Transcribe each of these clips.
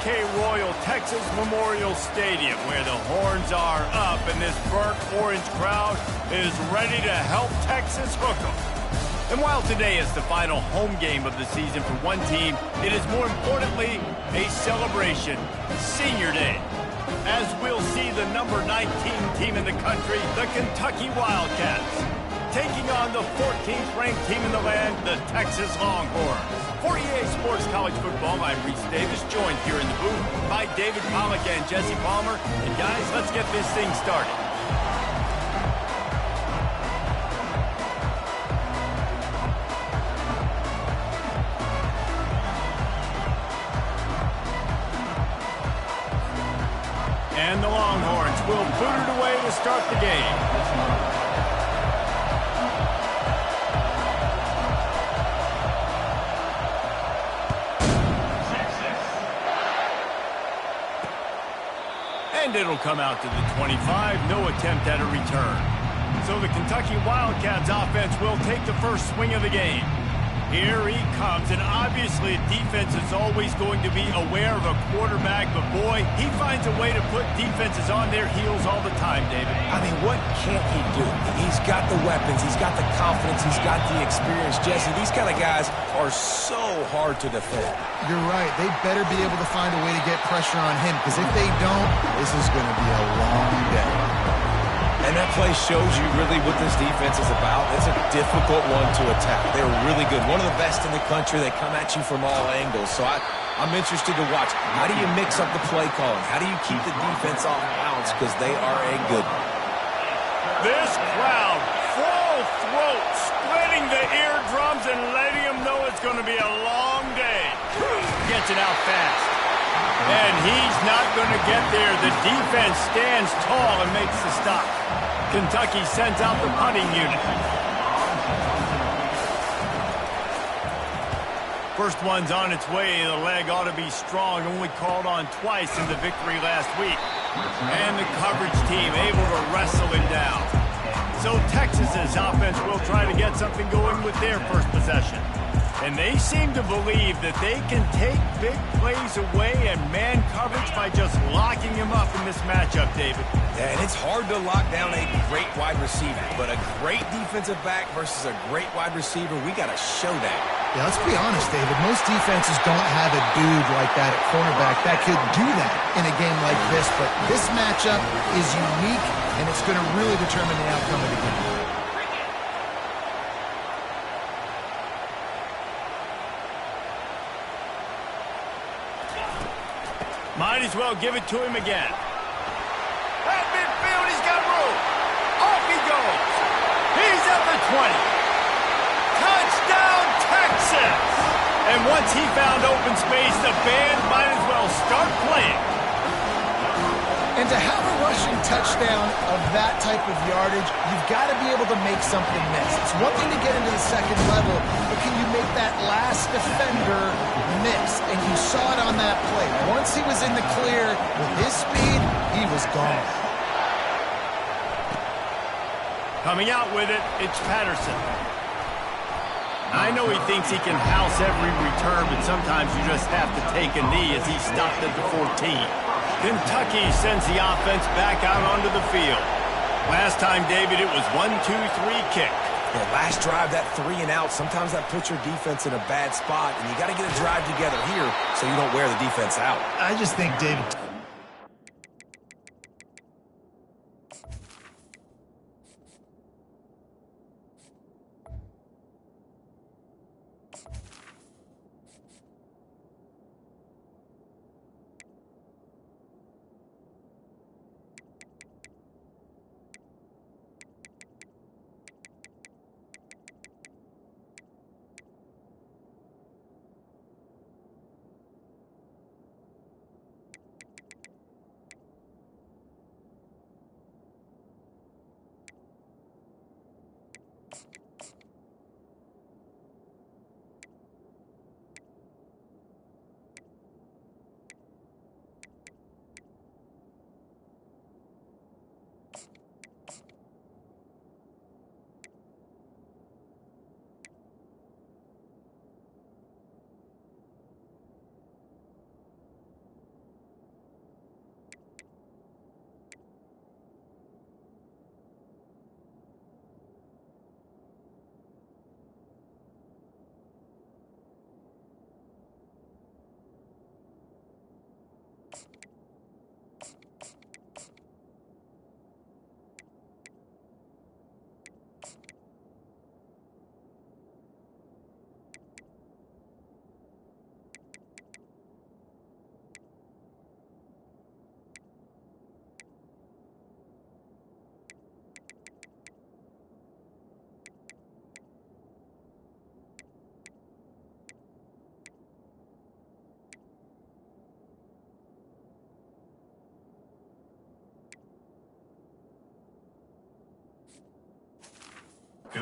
OK Royal Texas Memorial Stadium, where the horns are up and this burnt orange crowd is ready to help Texas hook 'em. And while today is the final home game of the season for one team, it is more importantly a celebration, Senior Day. As we'll see the number 19 team in the country, the Kentucky Wildcats, taking on the 14th ranked team in the land, the Texas Longhorns. For EA Sports College Football, I'm Reese Davis, joined here in the booth by David Pollack and Jesse Palmer. And guys, let's get this thing started. And the Longhorns will boot it away to start the game. And it'll come out to the 25, no attempt at a return. So the Kentucky Wildcats offense will take the first swing of the game. Here he comes, and obviously defense is always going to be aware of a quarterback, but boy, he finds a way to put defenses on their heels all the time, David. I mean, what can't he do? He's got the weapons, he's got the confidence, he's got the experience. Jesse, these kind of guys are so hard to defend. You're right. They better be able to find a way to get pressure on him, because if they don't, this is going to be a long day. And that play shows you really what this defense is about. It's a difficult one to attack. They're really good. One of the best in the country. They come at you from all angles. So I'm interested to watch. How do you mix up the play calling? How do you keep the defense off balance? Because they are a good one. This crowd, full throat, splitting the eardrums and letting them know it's going to be a long day. Gets it out fast. And he's not going to get there. The defense stands tall and makes the stop. Kentucky sends out the punting unit. First one's on its way. The leg ought to be strong. Only called on twice in the victory last week. And the coverage team able to wrestle him down. So Texas's offense will try to get something going with their first possession. And they seem to believe that they can take big plays away and man coverage by just locking him up in this matchup, David. Yeah, and it's hard to lock down a great wide receiver, but a great defensive back versus a great wide receiver, we got to show that. Yeah, let's be honest, David. Most defenses don't have a dude like that at cornerback that could do that in a game like this, but this matchup is unique, and it's going to really determine the outcome of the game. Might as well give it to him again. At midfield, he's got room. Off he goes. He's at the 20. Touchdown, Texas! And once he found open space, the band might as well start playing. And to have a rushing touchdown of that type of yardage, you've got to be able to make something miss. It's one thing to get into the second level, but can you make that last defender miss? And you saw it on that play. Once he was in the clear with his speed, he was gone. Coming out with it, it's Patterson. I know he thinks he can house every return, but sometimes you just have to take a knee as he stopped at the 14. Kentucky sends the offense back out onto the field. Last time, David, it was 1-2-3 kick. Yeah, last drive, that 3 and out, sometimes that puts your defense in a bad spot, and you got to get a drive together here so you don't wear the defense out. I just think, David...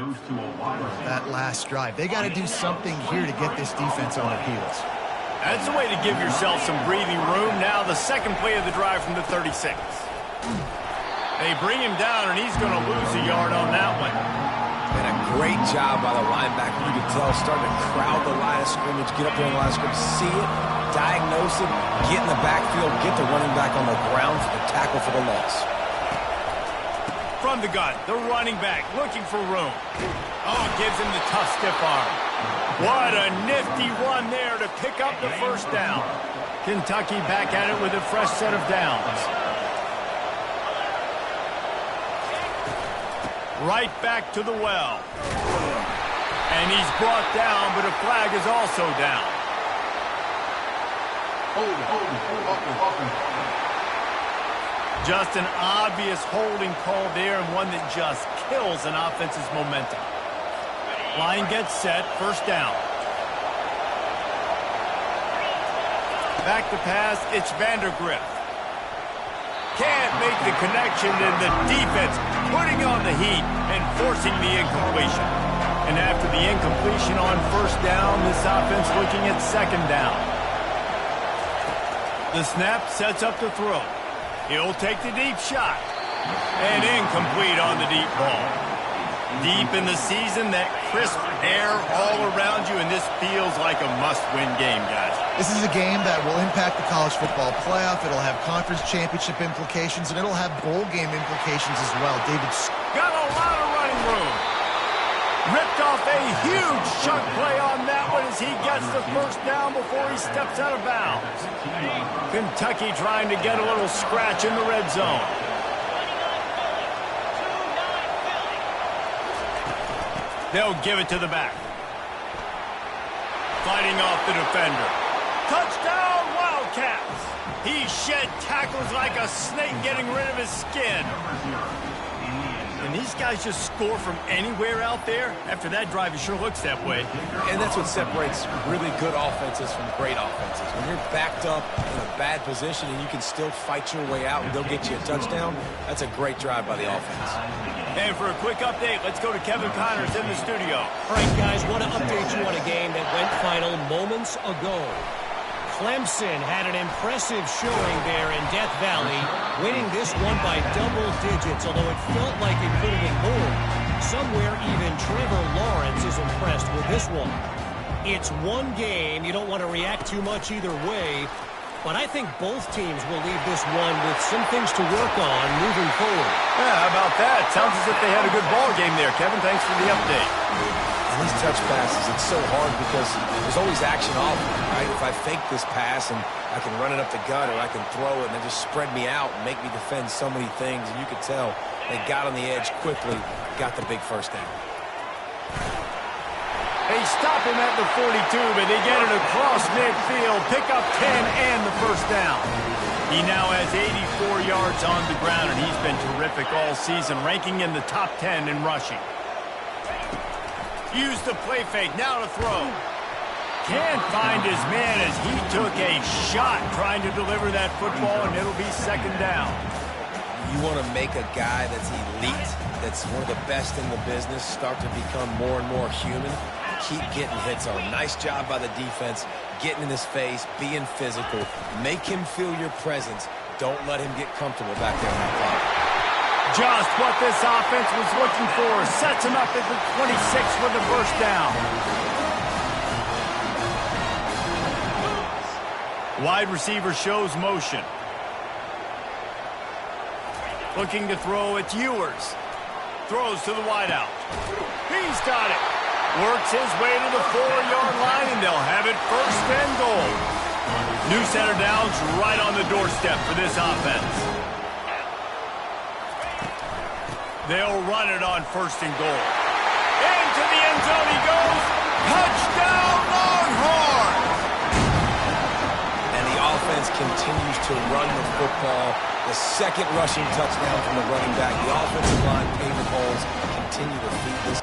That last drive. They got to do something here to get this defense on their heels. That's a way to give yourself some breathing room. Now the second play of the drive from the 36. They bring him down, and he's going to lose a yard on that one. And a great job by the linebacker. You can tell, starting to crowd the line of scrimmage, get up there in the line of scrimmage, see it, diagnose it, get in the backfield, get the running back on the ground for the tackle for the loss. From the gun, the running back looking for room. Oh, gives him the tough stiff arm. What a nifty run there to pick up the first down. Kentucky back at it with a fresh set of downs. Right back to the well. And he's brought down, but a flag is also down. Just an obvious holding call there, and one that just kills an offense's momentum. Line gets set, first down. Back to pass, it's Vandergrift. Can't make the connection, and the defense putting on the heat and forcing the incompletion. And after the incompletion on first down, this offense looking at second down. The snap sets up the throw. He'll take the deep shot. And incomplete on the deep ball. Deep in the season, that crisp air all around you, and this feels like a must-win game, guys. This is a game that will impact the college football playoff. It'll have conference championship implications, and it'll have bowl game implications as well. David's got a lot of running room. Ripped off a huge chunk play on that one as he gets the first down before he steps out of bounds. Kentucky trying to get a little scratch in the red zone. They'll give it to the back. Fighting off the defender. Touchdown, Wildcats! He shed tackles like a snake getting rid of his skin. And these guys just score from anywhere out there. After that drive, it sure looks that way. And that's what separates really good offenses from great offenses. When you're backed up in a bad position and you can still fight your way out and they'll get you a touchdown, that's a great drive by the offense. And for a quick update, let's go to Kevin Connors in the studio. All right, guys, want to update you on a game that went final moments ago. Clemson had an impressive showing there in Death Valley, winning this one by double digits, although it felt like it could have been more. Somewhere even Trevor Lawrence is impressed with this one. It's one game. You don't want to react too much either way, but I think both teams will leave this one with some things to work on moving forward. Yeah, how about that? Sounds as if they had a good ball game there. Kevin, thanks for the update. And these touch passes, it's so hard because there's always action off, right? If I fake this pass and I can run it up the gut or I can throw it and they just spread me out and make me defend so many things, and you could tell they got on the edge quickly, got the big first down. They stop him at the 42, but they get it across midfield, pick up 10 and the first down. He now has 84 yards on the ground, and he's been terrific all season, ranking in the top 10 in rushing. Use the play fake, now to throw. Can't find his man as he took a shot trying to deliver that football, and it'll be second down. You want to make a guy that's elite, that's one of the best in the business, start to become more and more human. Keep getting hits on him. Nice job by the defense, getting in his face, being physical. Make him feel your presence. Don't let him get comfortable back there on the clock. Just what this offense was looking for. Sets him up at the 26 with the first down. Wide receiver shows motion. Looking to throw, it's Ewers. Throws to the wideout. He's got it. Works his way to the 4-yard line, and they'll have it first and goal. New center downs right on the doorstep for this offense. They'll run it on first and goal. Into the end zone he goes. Touchdown, Longhorns! And the offense continues to run the football. The second rushing touchdown from the running back. The offensive line paving holes continue to feed this.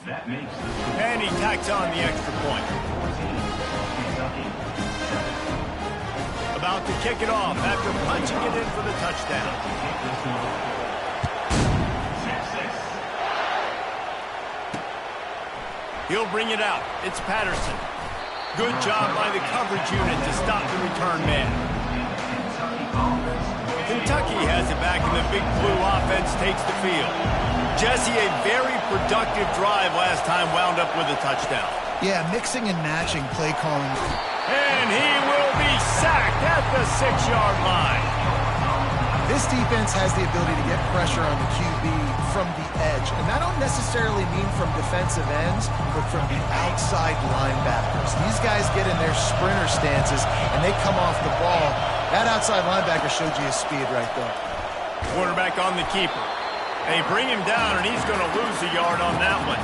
And he tacks on the extra point. About to kick it off after punching it in for the touchdown. He'll bring it out. It's Patterson. Good job by the coverage unit to stop the return man. Kentucky has it back, and the Big Blue offense takes the field. Jesse, a very productive drive last time wound up with a touchdown. Yeah, mixing and matching play calling. And he will be sacked at the 6-yard line. This defense has the ability to get pressure on the QB from the edge. And that don't necessarily mean from defensive ends, but from the outside linebackers. These guys get in their sprinter stances, and they come off the ball. That outside linebacker showed you his speed right there. Quarterback on the keeper. They bring him down, and he's going to lose a yard on that one.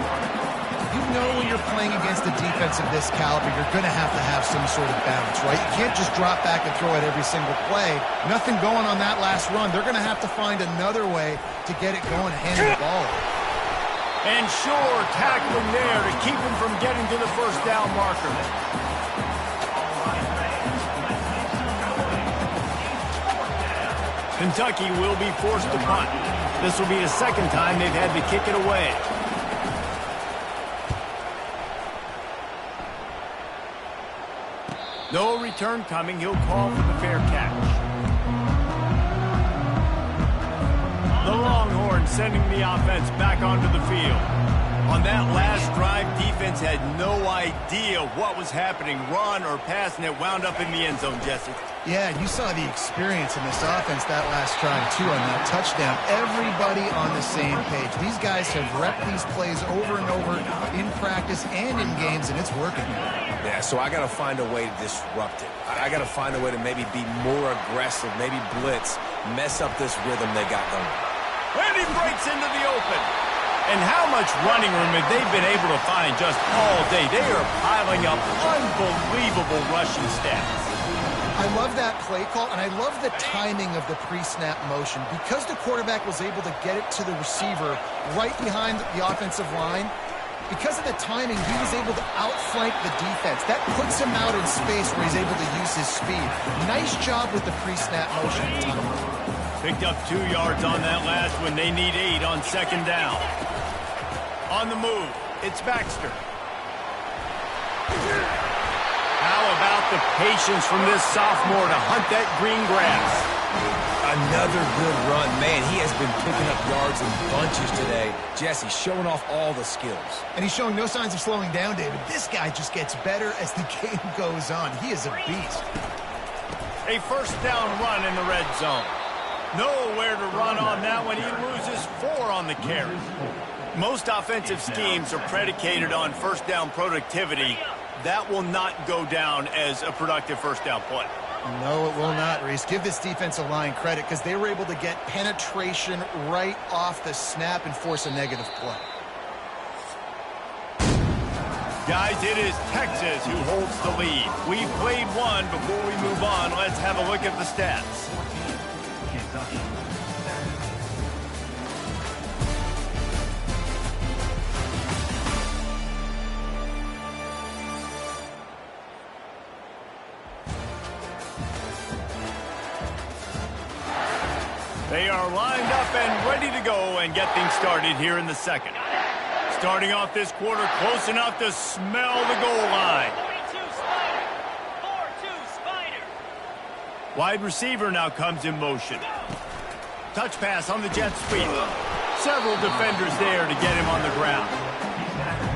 You know when you're playing against a defense of this caliber, you're going to have some sort of balance, right? You can't just drop back and throw it every single play. Nothing going on that last run. They're going to have to find another way to get it going and hand the ball. And sure, tackling there to keep him from getting to the first down marker. Kentucky will be forced to punt. This will be the second time they've had to kick it away. No return coming. He'll call for the fair catch. The Longhorns sending the offense back onto the field. On that last drive, defense had no idea what was happening, run or pass, and it wound up in the end zone, Jesse. Yeah, you saw the experience in this offense that last drive, too, on that touchdown. Everybody on the same page. These guys have repped these plays over and over in practice and in games, and it's working. Yeah, so I got to find a way to disrupt it. I got to find a way to maybe be more aggressive, maybe blitz, mess up this rhythm they got going. And he breaks into the open. And how much running room have they been able to find just all day? They are piling up unbelievable rushing stats. I love that play call, and I love the timing of the pre-snap motion. Because the quarterback was able to get it to the receiver right behind the offensive line, because of the timing, he was able to outflank the defense. That puts him out in space where he's able to use his speed. Nice job with the pre-snap motion. Picked up 2 yards on that last one. They need 8 on second down. On the move, it's Baxter. How about the patience from this sophomore to hunt that green grass? Another good run. Man, he has been picking up yards in bunches today. Jesse showing off all the skills. And he's showing no signs of slowing down, David. This guy just gets better as the game goes on. He is a beast. A first down run in the red zone. Nowhere to run on that one. He loses 4 on the carry. Most offensive schemes are predicated on first down productivity. That will not go down as a productive first down play. No, it will not, Reese. Give this defensive line credit because they were able to get penetration right off the snap and force a negative play. Guys, it is Texas who holds the lead. We've played one. Before we move on, let's have a look at the stats. They are lined up and ready to go and get things started here in the second. Starting off this quarter close enough to smell the goal line. 42 Spider. 4-2 Spider. Wide receiver now comes in motion. Touch pass on the jet sweep. Several defenders there to get him on the ground.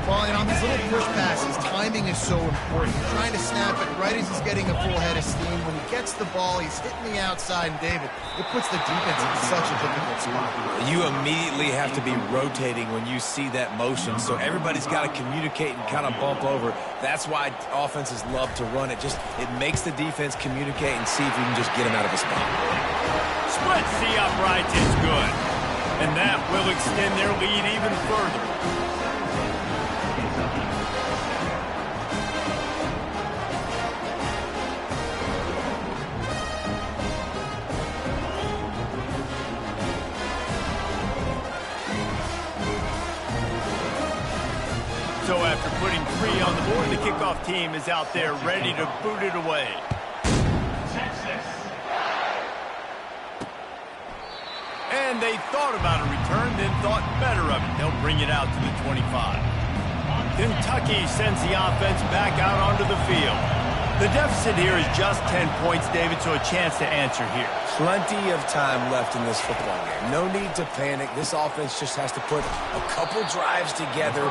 Well, and on these little push passes, timing is so important. You're trying to snap it right as he's getting a full head of steam. When he gets the ball, he's hitting the outside, and David, it puts the defense in such a difficult spot. You immediately have to be rotating when you see that motion, so everybody's got to communicate and kind of bump over. That's why offenses love to run it. It makes the defense communicate and see if you can just get him out of a spot. Splits the uprights, it's good. And that will extend their lead even further. So after putting 3 on the board, the kickoff team is out there ready to boot it away. And they thought about a return, then thought better of it. They'll bring it out to the 25. Kentucky sends the offense back out onto the field. The deficit here is just 10 points, David, so a chance to answer here. Plenty of time left in this football game. No need to panic. This offense just has to put a couple drives together.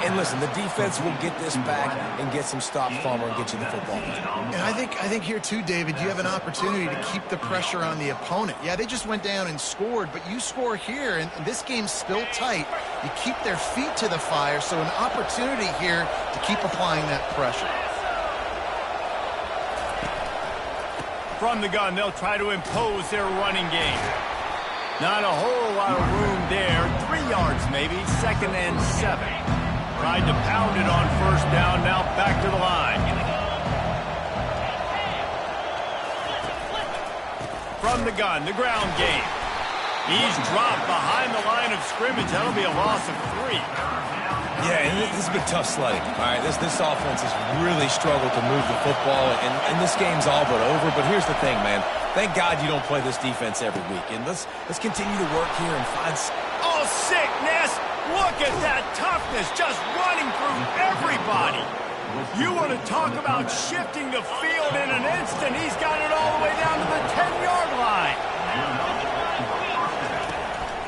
And listen, the defense will get this back and get some stops, Farmer, and get you the football. And I think here too, David, you have an opportunity to keep the pressure on the opponent. Yeah, they just went down and scored, but you score here, and this game's still tight. You keep their feet to the fire, so an opportunity here to keep applying that pressure. From the gun, they'll try to impose their running game. Not a whole lot of room there. 3 yards maybe, 2nd and 7. Tried to pound it on 1st down, now back to the line. From the gun, the ground game. He's dropped behind the line of scrimmage. That'll be a loss of 3. Yeah, and this has been tough sledding. All right, this offense has really struggled to move the football, and this game's all but over. But here's the thing, man. Thank God you don't play this defense every week. And let's continue to work here and find... Oh, sickness! Look at that toughness just running through everybody. You want to talk about shifting the field in an instant. He's got it all the way down to the 10-yard line.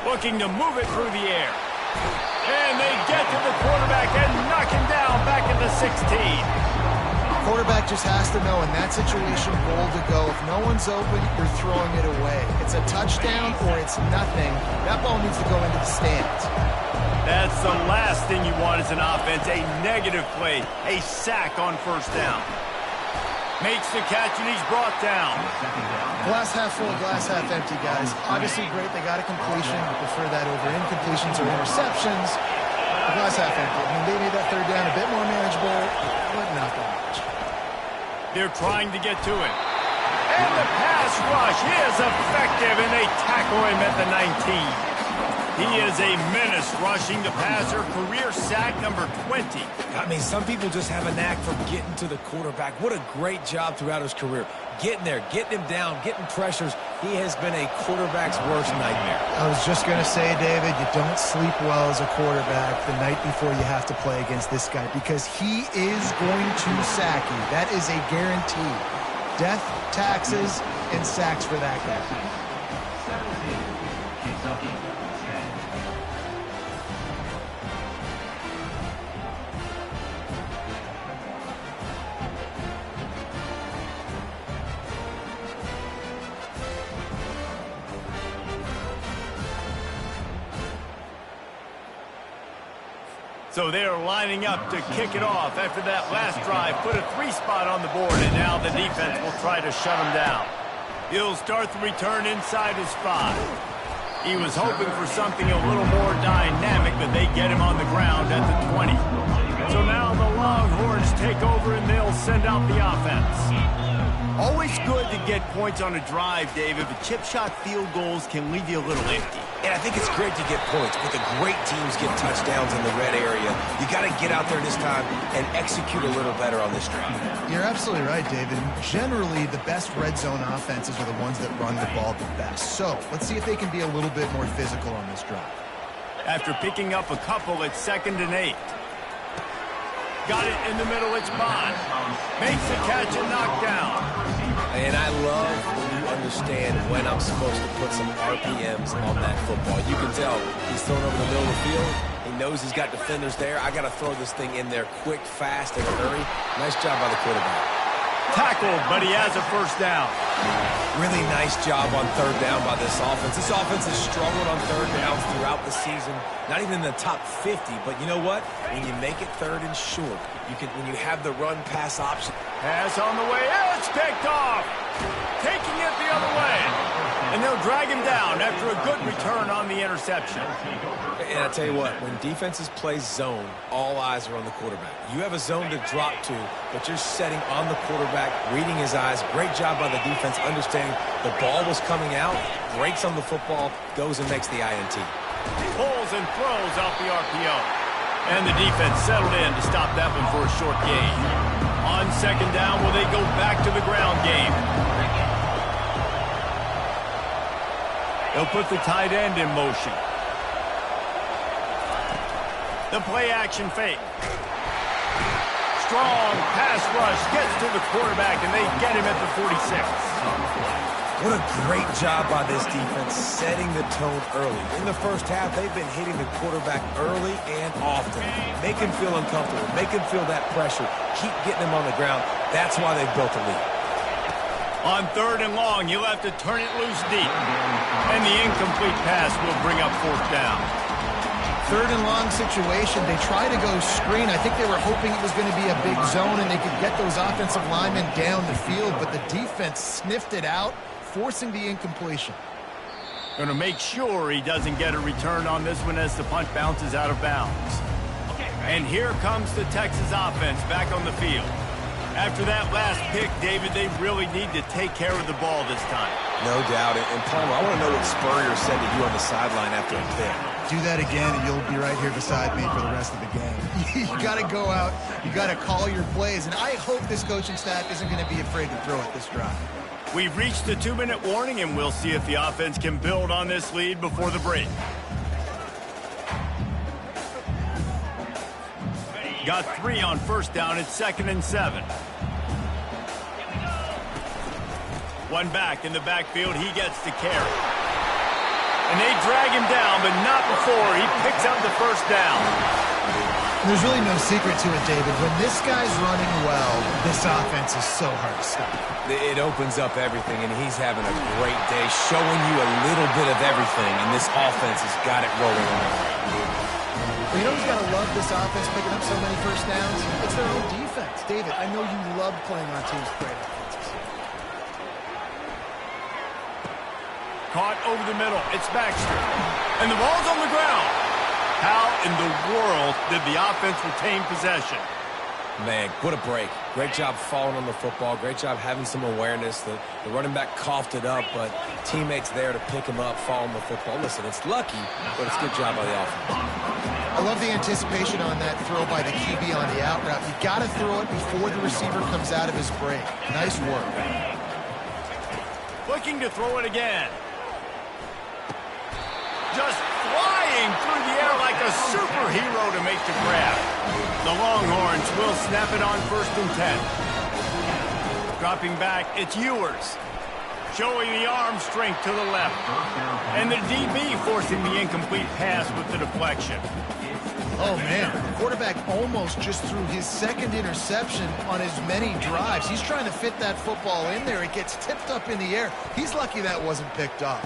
Looking to move it through the air. And they get to the quarterback and knock him down back at the 16. Quarterback just has to know in that situation, goal to go. If no one's open, you're throwing it away. It's a touchdown or it's nothing. That ball needs to go into the stands. That's the last thing you want as an offense, a negative play, a sack on 1st down. Makes the catch and he's brought down. Glass half full, glass half empty, guys. Obviously great, they got a completion. We prefer that over incompletions or interceptions. The glass half empty. I mean, they made that 3rd down a bit more manageable, but not that much. They're trying to get to it. And the pass rush is effective, and they tackle him at the 19. He is a menace rushing the passer, career sack number 20. I mean, some people just have a knack for getting to the quarterback. What a great job throughout his career. Getting there, getting him down, getting pressures. He has been a quarterback's worst nightmare. I was just going to say, David, you don't sleep well as a quarterback the night before you have to play against this guy because he is going to sack you. That is a guarantee. Death, taxes, and sacks for that guy. So they're lining up to kick it off after that last drive. Put a 3 spot on the board, and now the defense will try to shut him down. He'll start the return inside his 5. He was hoping for something a little more dynamic, but they get him on the ground at the 20. So now the Longhorns take over, and they'll send out the offense. Always good to get points on a drive, David, but chip shot field goals can leave you a little empty. And I think it's great to get points, but the great teams get touchdowns in the red area. You got to get out there this time and execute a little better on this drive. You're absolutely right, David. Generally, the best red zone offenses are the ones that run the ball the best. So let's see if they can be a little bit more physical on this drive. After picking up a couple, it's 2nd and 8. Got it in the middle, it's Bond. Makes the catch and knocked down. And I love when you understand when I'm supposed to put some RPMs on that football. You can tell he's thrown over the middle of the field. He knows he's got defenders there. I got to throw this thing in there quick, fast, in a hurry. Nice job by the quarterback. Tackled, but he has a 1st down. Really nice job on 3rd down by this offense. This offense has struggled on 3rd downs throughout the season. Not even in the top 50, but you know what? When you make it 3rd and short, when you have the run-pass option. Pass on the way, it's picked off. Taking it the other way. And they'll drag him down after a good return on the interception. And I tell you what, when defenses play zone, all eyes are on the quarterback. You have a zone to drop to, but you're setting on the quarterback, reading his eyes. Great job by the defense, understanding the ball was coming out, breaks on the football, goes and makes the INT. Pulls and throws off the RPO. And the defense settled in to stop that one for a short gain. On second down, will they go back to the ground game? They'll put the tight end in motion. The play action fake. Strong pass rush gets to the quarterback, and they get him at the 46. What a great job by this defense setting the tone early. In the first half, they've been hitting the quarterback early and often. Make him feel uncomfortable. Make him feel that pressure. Keep getting him on the ground. That's why they've built a lead. On third and long, you'll have to turn it loose deep. And the incomplete pass will bring up fourth down. Third and long situation. They try to go screen. I think they were hoping it was going to be a big zone and they could get those offensive linemen down the field, but the defense sniffed it out, forcing the incompletion. Going to make sure he doesn't get a return on this one as the punt bounces out of bounds. And here comes the Texas offense back on the field. After that last pick, David, they really need to take care of the ball this time. No doubt. And Palmer, I want to know what Spurrier said to you on the sideline after a pick. Do that again and you'll be right here beside me for the rest of the game. You got to go out, you got to call your plays, and I hope this coaching staff isn't going to be afraid to throw it this drive. We've reached the 2-minute warning, and we'll see if the offense can build on this lead before the break. Got 3 on first down. It's 2nd and 7. One back in the backfield. He gets to carry. And they drag him down, but not before he picks up the first down. There's really no secret to it, David. When this guy's running well, this offense is so hard to stop. It opens up everything, and he's having a great day, showing you a little bit of everything, and this offense has got it rolling on. Well, you know who's got to love this offense picking up so many first downs? It's their own defense. David, I know you love playing on teams with great offenses. Caught over the middle. It's Baxter. And the ball's on the ground. How in the world did the offense retain possession? Man, what a break. Great job falling on the football. Great job having some awareness. The running back coughed it up, but teammates there to pick him up, fall on the football. Listen, it's lucky, but it's a good job by the offense. I love the anticipation on that throw by the QB on the out route. You got to throw it before the receiver comes out of his break. Nice work. Looking to throw it again. Just flying through the air like a superhero to make the grab. The Longhorns will snap it on 1st and 10. Dropping back, it's Ewers. Showing the arm strength to the left. And the DB forcing the incomplete pass with the deflection. Oh, man. The quarterback almost just threw his 2nd interception on as many drives. He's trying to fit that football in there. It gets tipped up in the air. He's lucky that wasn't picked up.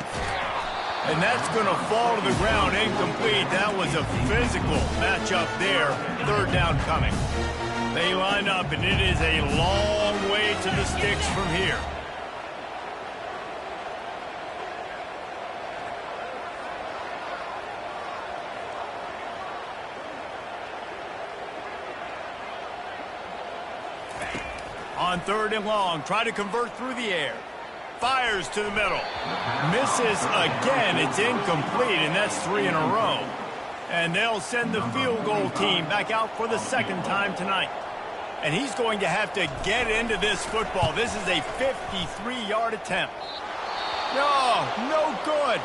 And that's going to fall to the ground incomplete. That was a physical matchup there. 3rd down coming. They line up, and it is a long way to the sticks from here. On 3rd and long, try to convert through the air. Fires to the middle. Misses again. It's incomplete, and that's 3 in a row. And they'll send the field goal team back out for the 2nd time tonight. And he's going to have to get into this football. This is a 53-yard attempt. No good.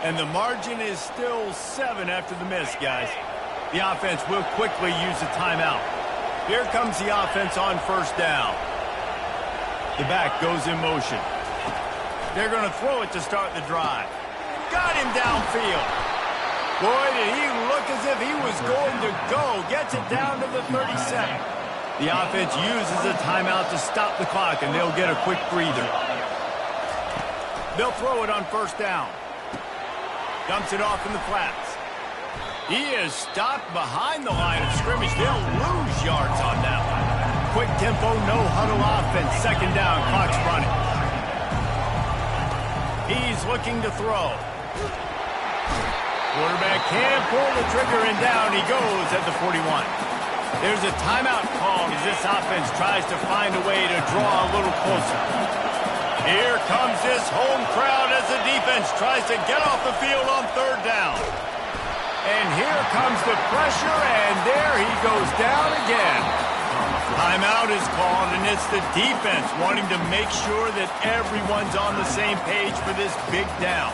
And the margin is still 7 after the miss, guys. The offense will quickly use a timeout. Here comes the offense on 1st down. The back goes in motion. They're going to throw it to start the drive. Got him downfield. Boy, did he look as if he was going to go. Gets it down to the 37. The offense uses a timeout to stop the clock, and they'll get a quick breather. They'll throw it on 1st down. Dumps it off in the flats. He is stopped behind the line of scrimmage. They'll lose yards on that one. Quick tempo, no huddle offense. 2nd down, clock's running. He's looking to throw. Quarterback can't pull the trigger, and down he goes at the 41. There's a timeout called as this offense tries to find a way to draw a little closer. Here comes this home crowd as the defense tries to get off the field on 3rd down. And here comes the pressure, and there he goes down again. Timeout is called, and it's the defense wanting to make sure that everyone's on the same page for this big down.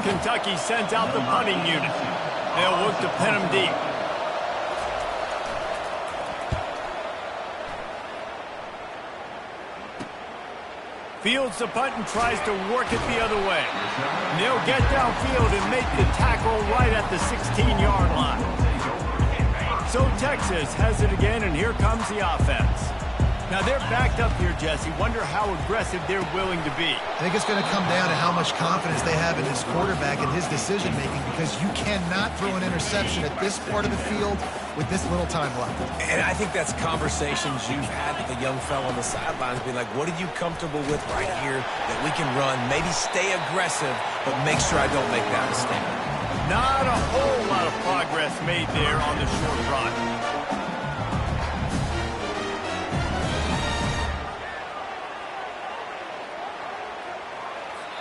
Kentucky sends out the punting unit. They'll look to pin him deep. Fields the punt and tries to work it the other way. And they'll get downfield and make the tackle right at the 16-yard line. So Texas has it again, and here comes the offense. Now they're backed up here, Jesse. Wonder how aggressive they're willing to be. I think it's going to come down to how much confidence they have in this quarterback and his decision-making, because you cannot throw an interception at this part of the field with this little time left. And I think that's conversations you've had with the young fellow on the sidelines, being like, what are you comfortable with right here that we can run? Maybe stay aggressive, but make sure I don't make that mistake. Not a whole lot of progress made there on the short run.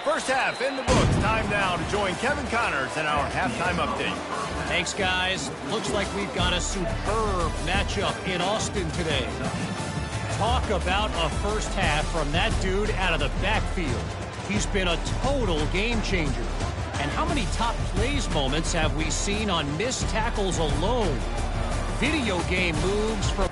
First half in the books. Time now to join Kevin Connors in our halftime update. Thanks, guys. Looks like we've got a superb matchup in Austin today. Talk about a first half from that dude out of the backfield. He's been a total game changer. And how many top plays moments have we seen on missed tackles alone? Video game moves from...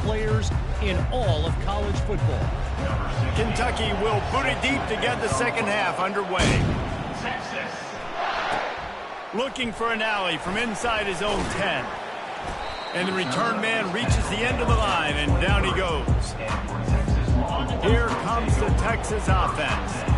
players in all of college football. Kentucky will boot it deep to get the second half underway. Looking for an alley from inside his own 10. And the return man reaches the end of the line, and down he goes. Here comes the Texas offense.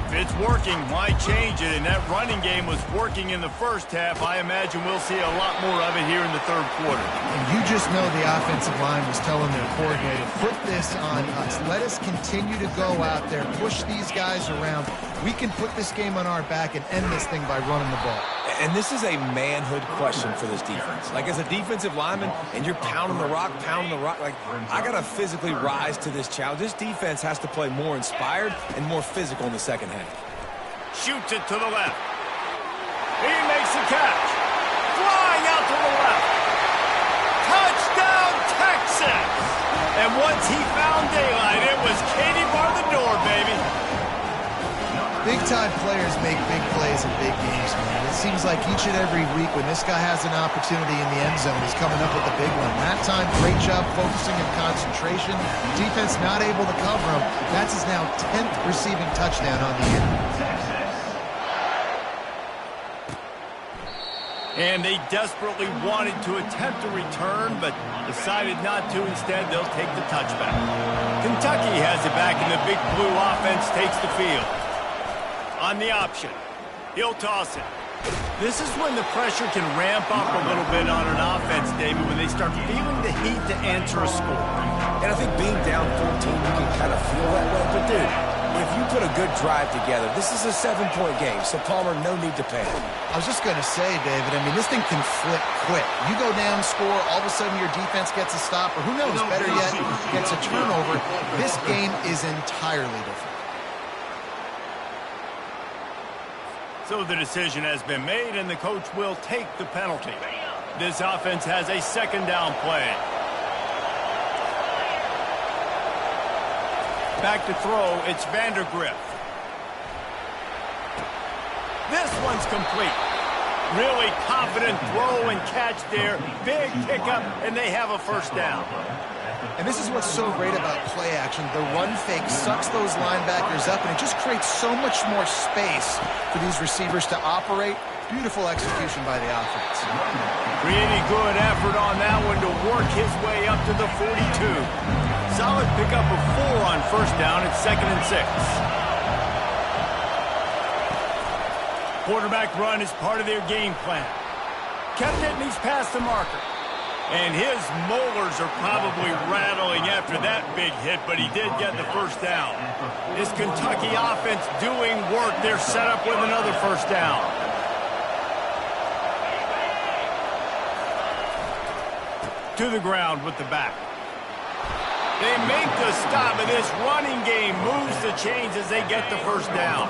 If it's working, why change it? And that running game was working in the first half. I imagine we'll see a lot more of it here in the third quarter. And you just know the offensive line was telling their coordinator, put this on us. Let us continue to go out there, push these guys around. We can put this game on our back and end this thing by running the ball. And this is a manhood question for this defense. Like, as a defensive lineman, and you're pounding the rock, like, I got to physically rise to this challenge. This defense has to play more inspired and more physical in the second half. Shoots it to the left. He makes the catch. Flying out to the left. Touchdown, Texas! And once he found daylight, it was Katie bar the door, baby. Big-time players make big plays in big games, man. It seems like each and every week when this guy has an opportunity in the end zone, he's coming up with a big one. That time, great job focusing and concentration. Defense not able to cover him. That's his now 10th receiving touchdown on the year. And they desperately wanted to attempt a return, but decided not to. Instead, they'll take the touchback. Kentucky has it back, and the big blue offense takes the field. On the option, he'll toss it. This is when the pressure can ramp up a little bit on an offense, David, when they start feeling the heat to answer a score. And I think being down 14, you can kind of feel that way. But, dude, if you put a good drive together, this is a 7-point game, so Palmer, no need to panic. I was just going to say, David, I mean, this thing can flip quick. You go down, score, all of a sudden your defense gets a stop, or who knows, better yet, gets a turnover. This game is entirely different. So the decision has been made, and the coach will take the penalty. This offense has a second down play. Back to throw, it's Vandergriff. This one's complete. Really confident throw and catch there. Big pickup, and they have a first down. And this is what's so great about play action. The run fake sucks those linebackers up, and it just creates so much more space for these receivers to operate. Beautiful execution by the offense. Really good effort on that one to work his way up to the 42. Solid pickup of 4 on first down. It's 2nd and 6. Quarterback run is part of their game plan. Kept it, and he's past the marker. And his molars are probably rattling after that big hit, but he did get the first down. This Kentucky offense doing work. They're set up with another first down. To the ground with the back. They make the stop, and this running game moves the chains as they get the first down.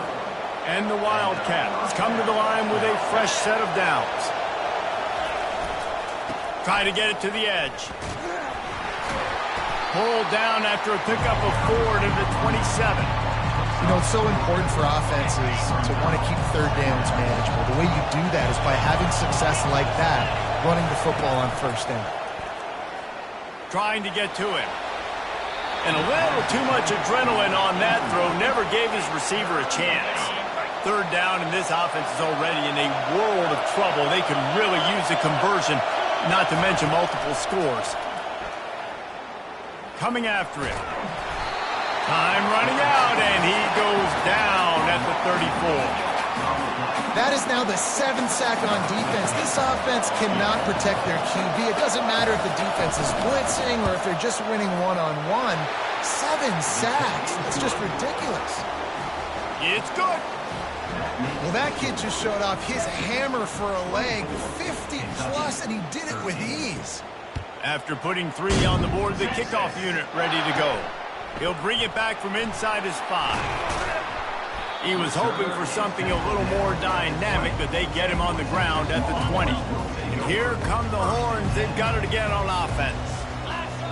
And the Wildcats come to the line with a fresh set of downs. Try to get it to the edge. Pulled down after a pickup of 4 to the 27. You know, it's so important for offenses to want to keep third downs manageable. The way you do that is by having success like that, running the football on first down. Trying to get to him. And a little too much adrenaline on that throw. Never gave his receiver a chance. Third down, and this offense is already in a world of trouble. They could really use a conversion, not to mention multiple scores. Coming after him. Time running out, and he goes down at the 34. That is now the 7th sack on defense. This offense cannot protect their QB. It doesn't matter if the defense is blitzing or if they're just winning one-on-one. 7 sacks. That's just ridiculous. It's good. Well, that kid just showed off his hammer for a leg. 50-plus, and he did it with ease. After putting 3 on the board, the kickoff unit ready to go. He'll bring it back from inside his 5. He was hoping for something a little more dynamic, but they get him on the ground at the 20. And here come the Horns. They've got it again on offense.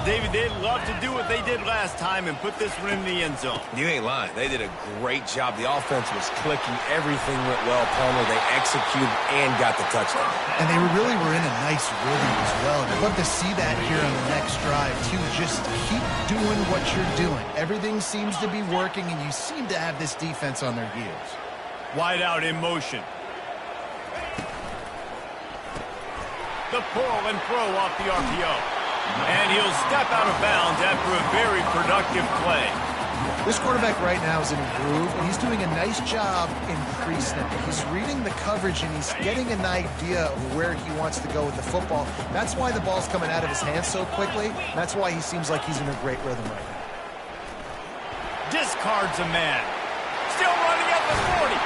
David, they'd love to do what they did last time and put this one in the end zone. You ain't lying. They did a great job. The offense was clicking. Everything went well, Palmer. They executed and got the touchdown. And they really were in a nice rhythm as well. I'd love to see that here on the next drive, too. Just keep doing what you're doing. Everything seems to be working, and you seem to have this defense on their heels. Wide out in motion. The pull and throw off the RPO. And he'll step out of bounds after a very productive play. This quarterback right now is in a groove, and he's doing a nice job in pre-snap. He's reading the coverage, and he's getting an idea of where he wants to go with the football. That's why the ball's coming out of his hands so quickly. That's why he seems like he's in a great rhythm right now. Discards a man. Still running at the 40.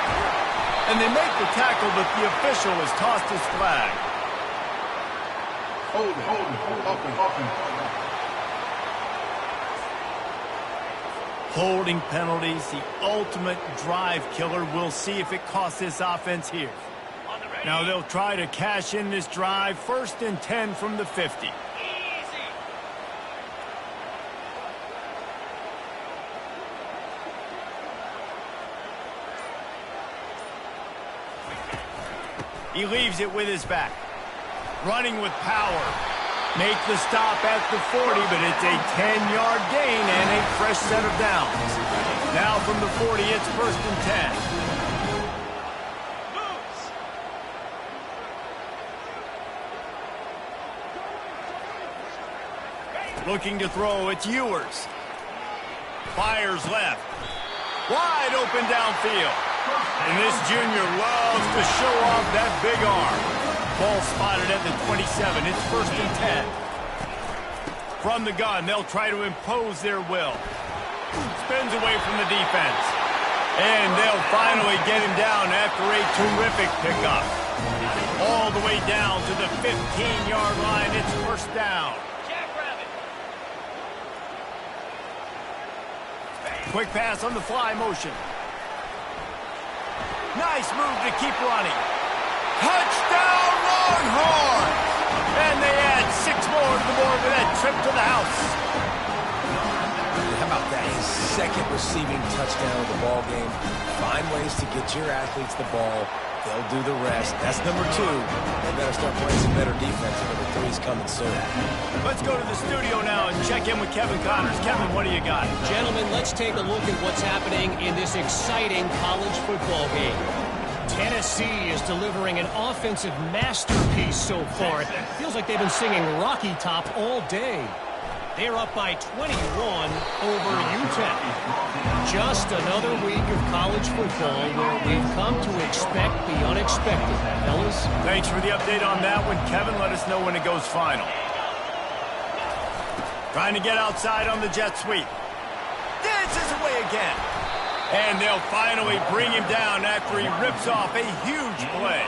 And they make the tackle, but the official has tossed his flag. Holding penalties, the ultimate drive killer. We'll see if it costs this offense here. Now they'll try to cash in this drive. 1st and 10 from the 50. He leaves it with his back. Running with power. Make the stop at the 40, but it's a 10-yard gain and a fresh set of downs. Now from the 40, it's 1st and 10. Looking to throw, it's Ewers. Fires left. Wide open downfield. And this junior loves to show off that big arm. Ball spotted at the 27. It's 1st and 10. From the gun, they'll try to impose their will. Spins away from the defense. And they'll finally get him down after a terrific pickup. All the way down to the 15-yard line. It's first down. Jackrabbit. Quick pass on the fly motion. Nice move to keep running. Touchdown, Longhorns! And they add 6 more to the board with that trip to the house. How about that? His second receiving touchdown of the ball game. Find ways to get your athletes the ball. They'll do the rest. That's number 2. They better start playing some better defense. Number 3 is coming soon. Let's go to the studio now and check in with Kevin Connors. Kevin, what do you got? Gentlemen, let's take a look at what's happening in this exciting college football game. Tennessee is delivering an offensive masterpiece so far. It feels like they've been singing Rocky Top all day. They're up by 21 over UTEP. Just another week of college football where we've come to expect the unexpected, fellas. Thanks for the update on that one, Kevin. Let us know when it goes final. Trying to get outside on the jet sweep. Dances away again. And they'll finally bring him down after he rips off a huge play.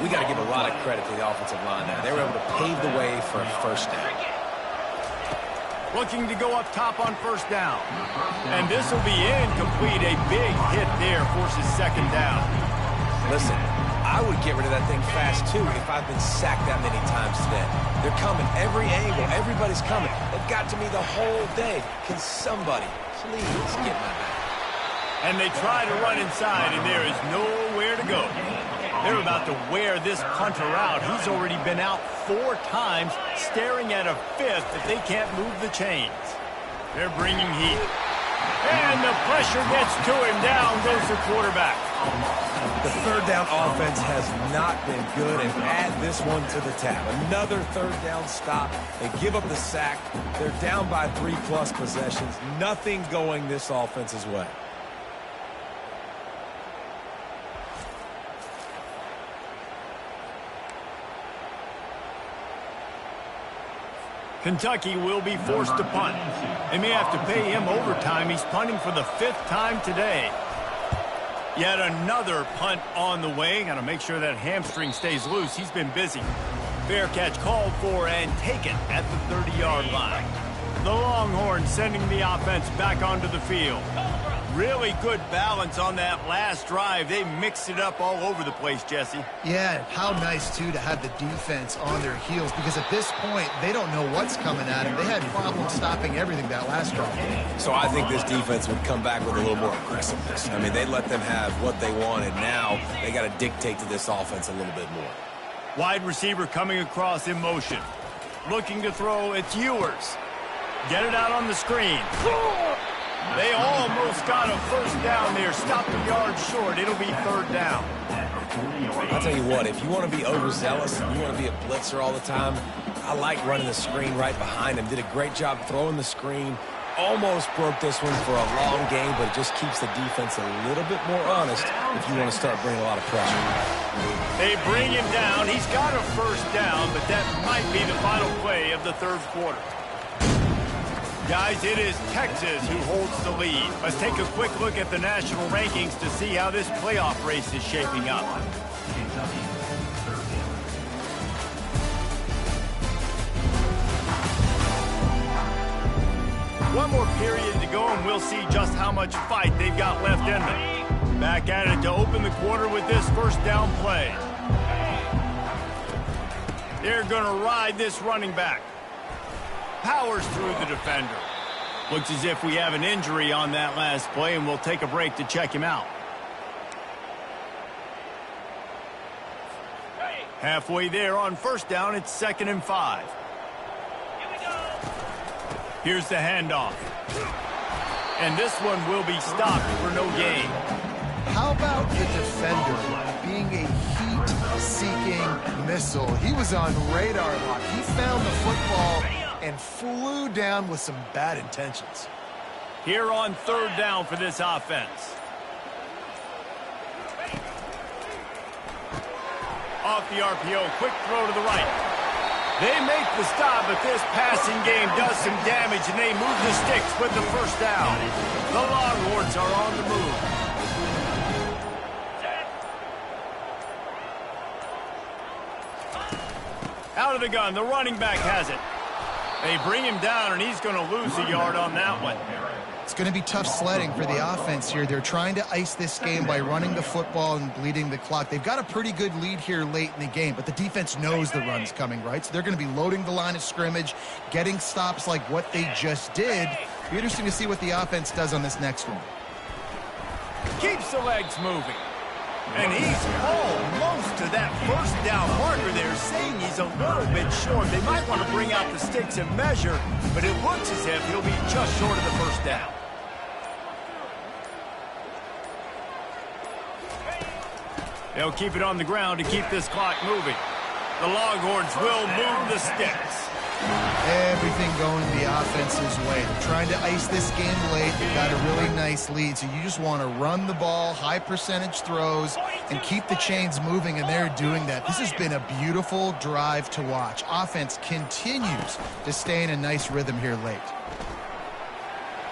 We got to give a lot of credit to the offensive line now. They were able to pave the way for a first down. Looking to go up top on first down. And this will be incomplete. A big hit there forces second down. Listen, I would get rid of that thing fast, too, if I've been sacked that many times today. They're coming every angle. Everybody's coming. They've got to me the whole day. Can somebody please get my back? And they try to run inside, and there is nowhere to go. They're about to wear this punter out. He's already been out 4 times, staring at a 5th if they can't move the chains. They're bringing heat. And the pressure gets to him. Down goes the quarterback. The third down offense has not been good, and add this one to the tab. Another third down stop. They give up the sack. They're down by 3+ possessions. Nothing going this offense's way. Kentucky will be forced to punt. They may have to pay him overtime. He's punting for the 5th time today. Yet another punt on the way. Got to make sure that hamstring stays loose. He's been busy. Fair catch called for and taken at the 30-yard line. The Longhorns sending the offense back onto the field. Really good balance on that last drive. They mixed it up all over the place, Jesse. Yeah, how nice, too, to have the defense on their heels, because at this point, they don't know what's coming at them. They had problems stopping everything that last drive. So I think this defense would come back with a little more aggressiveness. I mean, they let them have what they wanted. Now they got to dictate to this offense a little bit more. Wide receiver coming across in motion. Looking to throw, it's Ewers. Get it out on the screen. They almost got a first down there. Stopped a yard short. It'll be third down. I'll tell you what, if you want to be overzealous and you want to be a blitzer all the time, I like running the screen right behind him. Did a great job throwing the screen. Almost broke this one for a long game, but it just keeps the defense a little bit more honest if you want to start bringing a lot of pressure. They bring him down. He's got a first down, but that might be the final play of the third quarter. Guys, it is Texas who holds the lead. Let's take a quick look at the national rankings to see how this playoff race is shaping up. One more period to go, and we'll see just how much fight they've got left in them. Back at it to open the quarter with this first down play. They're going to ride this running back. Powers through the defender. Looks as if we have an injury on that last play, and we'll take a break to check him out. Halfway there on first down, it's 2nd and 5. Here we go. Here's the handoff. And this one will be stopped for no gain. How about the defender being a heat-seeking missile? He was on radar lock. He found the football and flew down with some bad intentions. Here on third down for this offense. Off the RPO, quick throw to the right. They make the stop, but this passing game does some damage, and they move the sticks with the first down. The Longhorns are on the move. Out of the gun, the running back has it. They bring him down, and he's going to lose a yard on that one. It's going to be tough sledding for the offense here. They're trying to ice this game by running the football and bleeding the clock. They've got a pretty good lead here late in the game, but the defense knows the run's coming, right? So they're going to be loading the line of scrimmage, getting stops like what they just did. It'll be interesting to see what the offense does on this next one. Keeps the legs moving. And he's almost to that first down marker there, saying he's a little bit short. They might want to bring out the sticks and measure, but it looks as if he'll be just short of the first down. They'll keep it on the ground to keep this clock moving. The Longhorns will move the sticks. Everything going the offense's way. They're trying to ice this game late. They've got a really nice lead, so you just want to run the ball, high percentage throws, and keep the chains moving, and they're doing that. This has been a beautiful drive to watch. Offense continues to stay in a nice rhythm here late.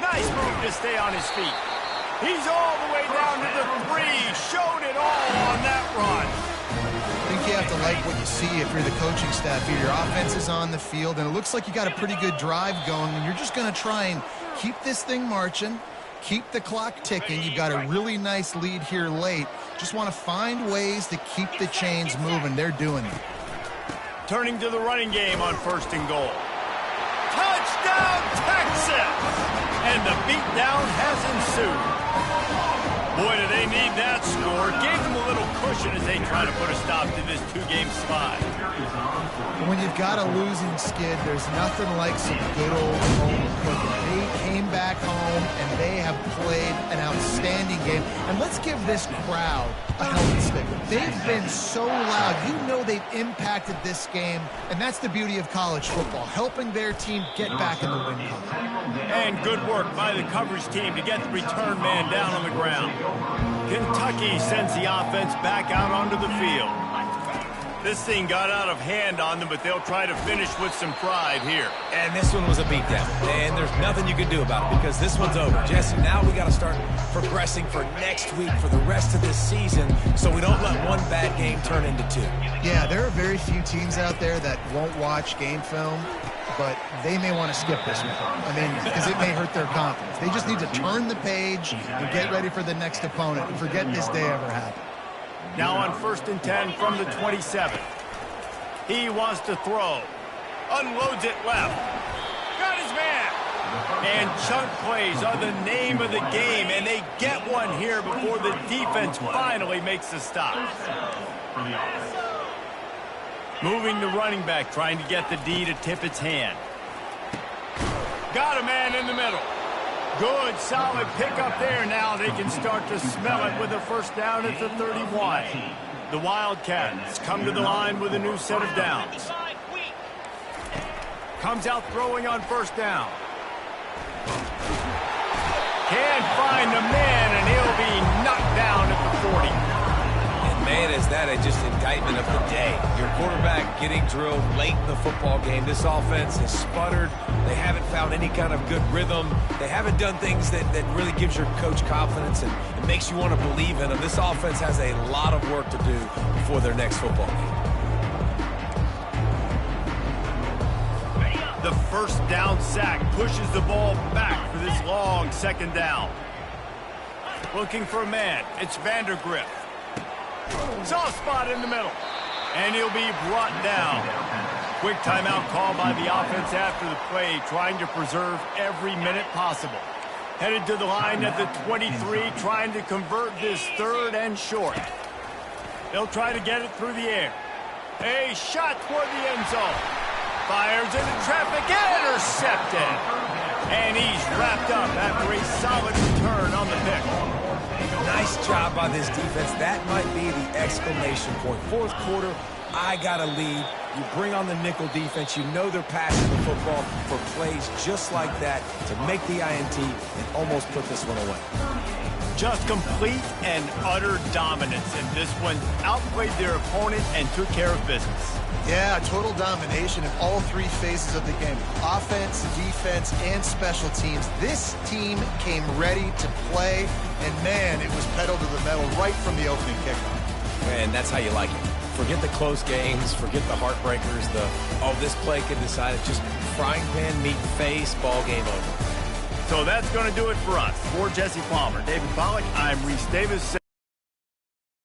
Nice move to stay on his feet. He's all the way down to the 3. Showed it all on that run. I think you have to like what you see if you're the coaching staff here. Your offense is on the field, and it looks like you got a pretty good drive going, and you're just going to try and keep this thing marching, keep the clock ticking. You've got a really nice lead here late. Just want to find ways to keep the chains moving. They're doing it. Turning to the running game on 1st and goal. Touchdown, Texas! And the beatdown has ensued. Boy, do they need that score. Gave them a little cushion as they try to put a stop to this 2-game slide. When you've got a losing skid, there's nothing like some good old home cooking. They came back home, and they have played an outstanding game. And let's give this crowd a helmet sticker. They've been so loud. You know they've impacted this game, and that's the beauty of college football, helping their team get back in the win column. And good work by the coverage team to get the return man down on the ground. Kentucky sends the offense back out onto the field. This thing got out of hand on them, but they'll try to finish with some pride here. And this one was a beatdown, and there's nothing you can do about it because this one's over. Jesse, now we got to start progressing for next week, for the rest of this season, so we don't let one bad game turn into 2. Yeah, there are very few teams out there that won't watch game film, but they may want to skip this one. I mean, because it may hurt their confidence. They just need to turn the page and get ready for the next opponent and forget this day ever happened. Now on 1st and 10 from the 27. He wants to throw. Unloads it left. Got his man. And chunk plays are the name of the game, and they get one here before the defense finally makes the stop. Moving the running back, trying to get the D to tip its hand. Got a man in the middle. Good, solid pickup there. Now they can start to smell it with a first down at the 31. The Wildcats come to the line with a new set of downs. Comes out throwing on 1st down. Can't find the man, and he'll be knocked down at the 40. And man, is that just indictment of the day. Your quarterback getting drilled late in the football game. This offense has sputtered. They haven't found any kind of good rhythm. They haven't done things that really gives your coach confidence and it makes you want to believe in them. This offense has a lot of work to do before their next football game. The first down sack pushes the ball back for this long 2nd down. Looking for a man. It's Vandergrift. Soft spot in the middle. And he'll be brought down. Quick timeout call by the offense after the play, trying to preserve every minute possible. Headed to the line at the 23, trying to convert this 3rd and short. They'll try to get it through the air. A shot toward the end zone. Fires into traffic, intercepted. And he's wrapped up after a solid return on the pick. Nice job by this defense. That might be the exclamation point. 4th quarter, I got a lead. You bring on the nickel defense. You know they're passing the football for plays just like that to make the INT and almost put this one away. Just complete and utter dominance in this one. Outplayed their opponent and took care of business. Yeah, total domination in all three phases of the game. Offense, defense, and special teams. This team came ready to play, and man, it was pedal to the metal right from the opening kickoff. And that's how you like it. Forget the close games, forget the heartbreakers, this play could decide it. Just frying pan, meat, face, ball game over. So that's going to do it for us. For Jesse Palmer, David Pollack, I'm Reese Davis.